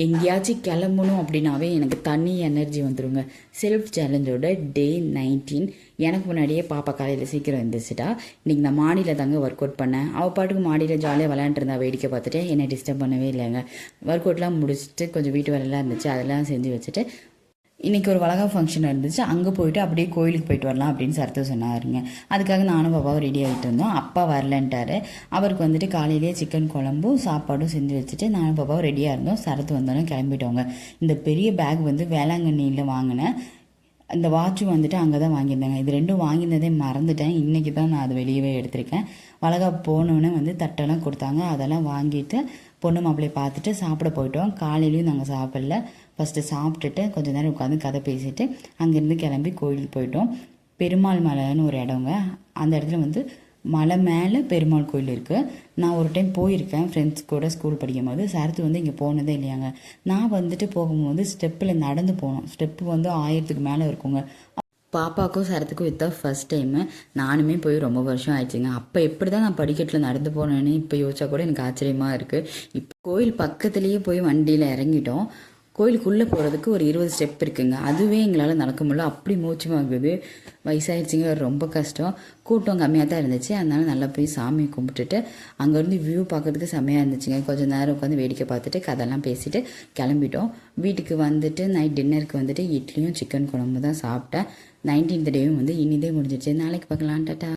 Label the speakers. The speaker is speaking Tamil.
Speaker 1: எங்கேயாச்சும் கிளம்பணும் அப்படின்னாவே எனக்கு தனி எனர்ஜி வந்துடுங்க. செல்ஃப் சேலஞ்சோட டே 19. எனக்கு முன்னாடியே பாப்பா காலையில் சீக்கிரம் எழுந்திரிச்சிட்டா. இன்றைக்கி நான் மாடியில் தாங்க ஒர்க் அவுட் பண்ணேன். அவள் பாட்டுக்கு மாடியில் ஜாலியாக விளையாண்டுருந்தா, வேடிக்கை பார்த்துட்டு என்னை டிஸ்டர்ப் பண்ணவே இல்லைங்க. ஒர்க் அவுட்லாம் முடிச்சுட்டு கொஞ்சம் வீட்டு வேலையெல்லாம் இருந்துச்சு, அதெல்லாம் செஞ்சு வச்சுட்டு இன்றைக்கி ஒரு வளகாப்பு ஃபங்க்ஷன் இருந்துச்சு. அங்கே போயிட்டு அப்படியே கோயிலுக்கு போயிட்டு வரலாம் அப்படின்னு சரத்து சொன்னாருங்க. அதுக்காக நானும் பாப்பாவும் ரெடி ஆகிட்டு இருந்தோம். அப்பா வரலன்ட்டார். அவருக்கு வந்துட்டு காலையிலேயே சிக்கன் குழம்பும் சாப்பாடும் செஞ்சு வச்சுட்டு நானும் பாப்பாவும் ரெடியாக இருந்தோம். சரத்து வந்தாலும் கிளம்பிட்டோங்க. இந்த பெரிய பேக் வந்து வேளாங்கண்ணியில் வாங்கினேன். இந்த வாட்சும் வந்துட்டு அங்கே தான் வாங்கியிருந்தேங்க. இது ரெண்டும் வாங்கியிருந்ததே மறந்துட்டேன். இன்றைக்கி தான் நான் அது வெளியவே எடுத்திருக்கேன். வளகாப்பு போனோன்னே வந்து தட்டெல்லாம் கொடுத்தாங்க. அதெல்லாம் வாங்கிட்டு பொண்ணு மாப்பிள்ளையை பார்த்துட்டு சாப்பிட போயிட்டோம். காலையிலையும் நாங்கள் சாப்பிடல. ஃபஸ்ட்டு சாப்பிட்டுட்டு கொஞ்சம் நேரம் உட்காந்து கதை பேசிட்டு அங்கேருந்து கிளம்பி கோயிலுக்கு போயிட்டோம். பெருமாள் மலைன்னு ஒரு இடங்க. அந்த இடத்துல வந்து மலை மேலே பெருமாள் கோயில் இருக்குது. நான் ஒரு டைம் போயிருக்கேன் ஃப்ரெண்ட்ஸ் கூட ஸ்கூல் படிக்கும் போது. சரத்து வந்து இங்கே போனதே இல்லையாங்க. நான் வந்துட்டு போகும்போது ஸ்டெப்பில் நடந்து போனோம். ஸ்டெப்பு வந்து 1000க்கு மேலே இருக்குங்க. பாப்பாவுக்கும் சரத்துக்கும் இதுதான் ஃபஸ்ட் டைமு. நானுமே போய் ரொம்ப வருஷம் ஆயிடுச்சுங்க. அப்போ எப்படி தான் நான் படிக்கட்டில் நடந்து போனேன்னு இப்போ யோசிச்சா கூட எனக்கு ஆச்சரியமாக இருக்குது. இப்போ கோயில் பக்கத்துலேயே போய் வண்டியில் இறங்கிட்டோம். கோயிலுக்குள்ளே போகிறதுக்கு ஒரு 20 ஸ்டெப் இருக்குங்க. அதுவே எங்களால் நடக்க முடியல, அப்படி மூச்சு வாங்குது. வயசாகிடுச்சிங்க, ரொம்ப கஷ்டம். கூட்டம் கம்மியாக தான் இருந்துச்சு. அதனால நல்லா போய் சாமி கும்பிட்டுட்டு அங்கேருந்து வியூ பார்க்கறதுக்கு செம்மையாக இருந்துச்சுங்க. கொஞ்சம் நேரம் உட்காந்து வேடிக்கை பார்த்துட்டு கதெல்லாம் பேசிட்டு கிளம்பிட்டோம். வீட்டுக்கு வந்துட்டு நைட் டின்னருக்கு வந்துட்டு இட்லியும் சிக்கன் குழம்பு தான் சாப்பிட்டேன். 19th டேவும் வந்து இனிதே முடிஞ்சிடுச்சு. நாளைக்கு பார்க்கலாம். டாட்டா.